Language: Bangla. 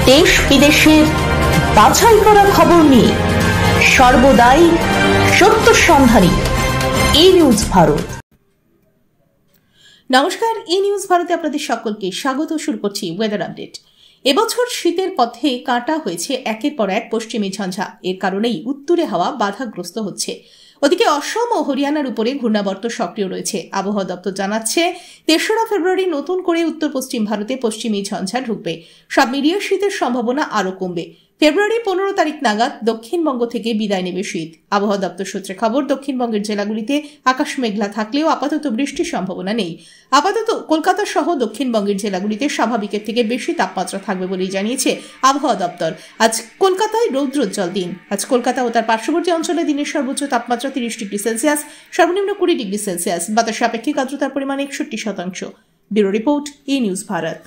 দেশ বিদেশের বাছাই করা খবর নিয়ে সর্বদাই সত্য সন্ধানী ই নিউজ ভারত। নমস্কার, ই নিউজ ভারতে আপনাদের সকলকে স্বাগত। শুরু করছি ওয়েদার আপডেট। এবছর শীতের পথে কাটা হয়েছে একের পর এক পশ্চিমী ঝঞ্ঝা। এর কারণেই উত্তরে হাওয়া বাধাগ্রস্ত হচ্ছে। ওদিকে অসম ও হরিয়ানার উপরে ঘূর্ণাবর্ত সক্রিয় রয়েছে। আবহাওয়া দপ্তর জানাচ্ছে ৩রা ফেব্রুয়ারি নতুন করে উত্তর পশ্চিম ভারতে পশ্চিমী ঝঞ্ঝা ঢুকবে। সব মিলিয়ে শীতের সম্ভাবনা আরও কমবে। ফেব্রুয়ারি ১৫ তারিখ নাগাদ দক্ষিণবঙ্গ থেকে বিদায় নেবে শীত। আবহাওয়া দপ্তর সূত্রে খবর, দক্ষিণবঙ্গের জেলাগুলিতে আকাশ মেঘলা থাকলেও আপাতত বৃষ্টির সম্ভাবনা নেই। আপাতত কলকাতা সহ দক্ষিণবঙ্গের জেলাগুলিতে স্বাভাবিকের থেকে বেশি তাপমাত্রা থাকবে বলেই জানিয়েছে আবহাওয়া দপ্তর। আজ কলকাতায় রৌদ্রোজ্জ্বল দিন। আজ কলকাতা ও তার পার্শ্ববর্তী অঞ্চলে দিনের সর্বোচ্চ তাপমাত্রা ৩০ ডিগ্রি সেলসিয়াস, সর্বনিম্ন ২০ ডিগ্রি সেলসিয়াস। বাতাসে আপেক্ষিক আর্দ্রতার পরিমাণ ৬১%। ব্যুরো রিপোর্ট, ই নিউজ ভারত।